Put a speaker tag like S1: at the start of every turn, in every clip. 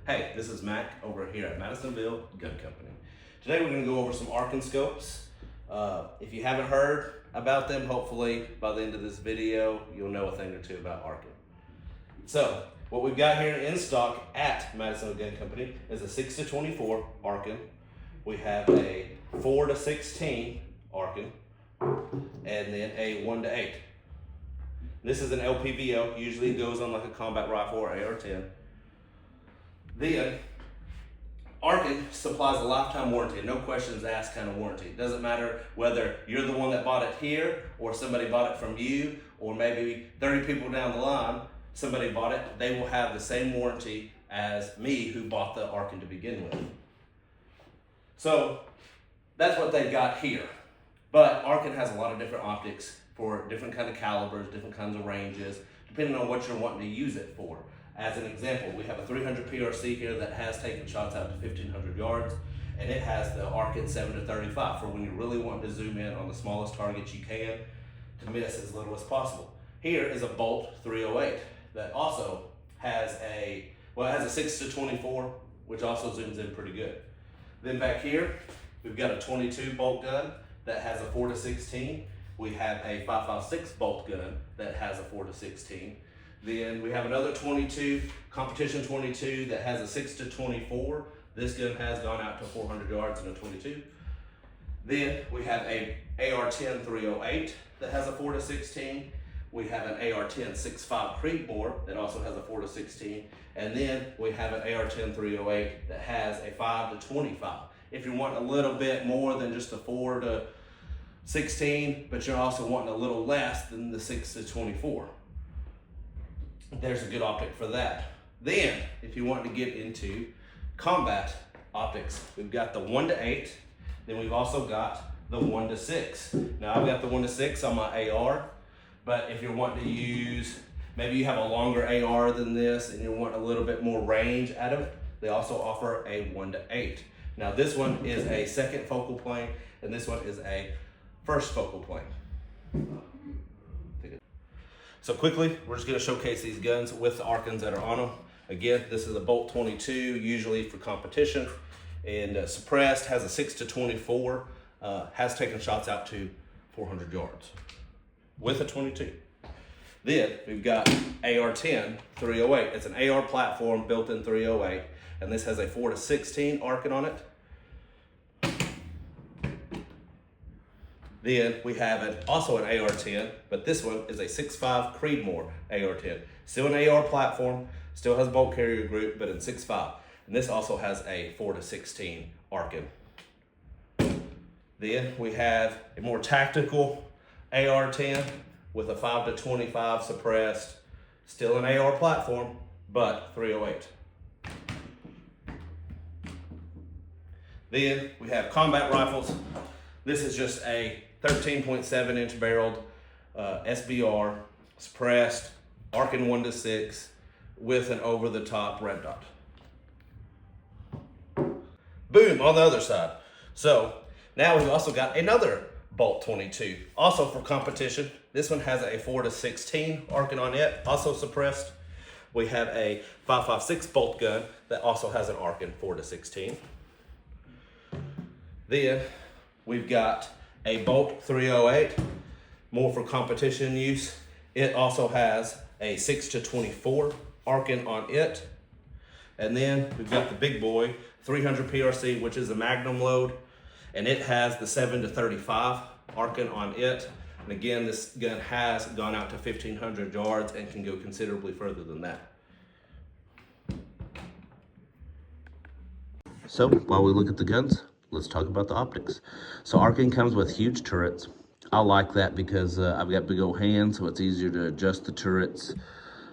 S1: Hey, this is Mac over here at Madisonville Gun Company. Today we're going to go over some Arken scopes. If you haven't heard about them, hopefully by the end of this video you'll know a thing or two about Arken. So what we've got here in stock at Madisonville Gun Company is a 6-24 Arken. We have a 4-16 Arken, and then a 1-8. This is an LPVO, usually goes on like a combat rifle or AR-10. Then, Arken supplies a lifetime warranty, no questions asked kind of warranty. It doesn't matter whether you're the one that bought it here or somebody bought it from you, or maybe 30 people down the line, somebody bought it, they will have the same warranty as me who bought the Arken to begin with. So, that's what they've got here. But Arken has a lot of different optics for different kind of calibers, different kinds of ranges, depending on what you're wanting to use it for. As an example, we have a 300 PRC here that has taken shots out to 1,500 yards, and it has the Arken 7-35 for when you're really wanting to zoom in on the smallest targets you can to miss as little as possible. Here is a Bolt 308 that also has it has a 6-24, which also zooms in pretty good. Then back here, we've got a 22 bolt gun that has a 4-16. We have a 5.56 bolt gun that has a 4-16. Then we have another 22, competition 22 that has a 6-24. This gun has gone out to 400 yards in a 22. Then we have a AR-10 308 that has a 4-16. We have an AR-10 6.5 Creedmoor that also has a 4-16. And then we have an AR-10 308 that has a 5-25. If you want a little bit more than just the 4-16, but you're also wanting a little less than the 6-24. There's a good optic for that. Then, if you want to get into combat optics, we've got the 1-8, then we've also got the 1-6. Now I've got the 1-6 on my AR, but if you're wanting to use, maybe you have a longer AR than this and you want a little bit more range out of it, they also offer a 1-8. Now this one is a second focal plane, and this one is a first focal plane. So quickly, we're just gonna showcase these guns with the Arkens that are on them. Again, this is a Bolt 22, usually for competition, and suppressed, has a 6-24, has taken shots out to 400 yards with a 22. Then we've got AR-10 308. It's an AR platform built in 308, and this has a 4-16 Arken on it. Then we have also an AR-10, but this one is a 6.5 Creedmoor AR-10. Still an AR platform, still has a bolt carrier group, but in 6.5. And this also has a 4-16 Arken. Then we have a more tactical AR-10 with a 5-25 suppressed, still an AR platform, but 308. Then we have combat rifles. This is just a 13.7 inch barreled SBR suppressed Arken 1-6 with an over the top red dot. Boom, on the other side. So now we've also got another Bolt 22, also for competition. This one has a 4-16 Arken on it, also suppressed. We have a 5.56 bolt gun that also has an Arken 4-16. Then we've got a Bolt 308, more for competition use. It also has a 6-24 Arken on it. And then we've got the big boy, 300 PRC, which is a magnum load, and it has the 7-35 Arken on it. And again, this gun has gone out to 1,500 yards and can go considerably further than that. So while we look at the guns, let's talk about the optics. So Arken comes with huge turrets. I like that because I've got big old hands, so it's easier to adjust the turrets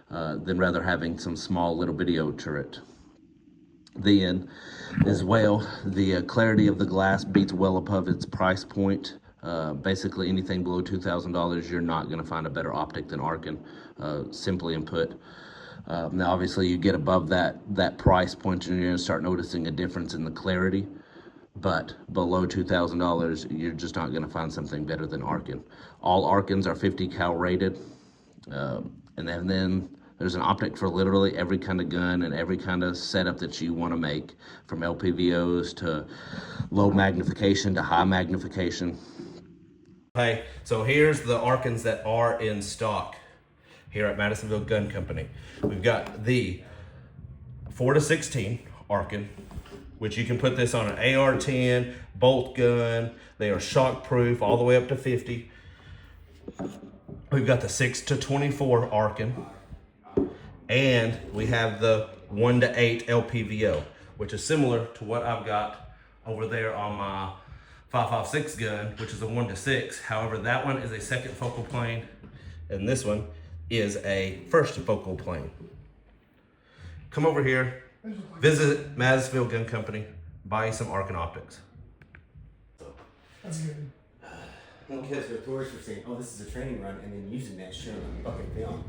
S1: than rather having some small little video turret. Then, as well, the clarity of the glass beats well above its price point. Basically, anything below $2,000, you're not going to find a better optic than Arken, simply put. Now, obviously, you get above that price point, and you're going to start noticing a difference in the clarity. But below $2,000, you're just not going to find something better than Arken. All Arkens are 50 cal rated, and then There's an optic for literally every kind of gun and every kind of setup that you want to make, from LPVOs to low magnification to high magnification. Okay, so here's the Arkens that are in stock here at Madisonville Gun Company. We've got the 4-16 Arken, which you can put this on an AR-10 bolt gun. They are shock proof all the way up to 50. We've got the 6-24 Arken, and we have the 1-8 LPVO, which is similar to what I've got over there on my 5.56 gun, which is a 1-6. However, that one is a second focal plane, and this one is a first focal plane. Come over here, visit Madisonville Gun Company, buy you some Arken Optics.
S2: That's good.
S3: Okay, so tourists were saying, "Oh, this is a training run," and then using that shit on fucking film.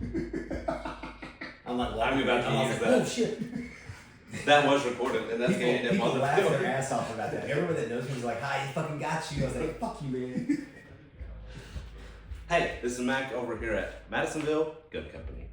S3: I'm like,
S1: I'm about to use that.
S3: Oh shit!
S1: That was recorded, and that's
S3: People laugh their ass off about that. Everyone that knows me is like, "Hi, you fucking got you." I was like, "Fuck you, man."
S1: Hey, this is Mac over here at Madisonville Gun Company.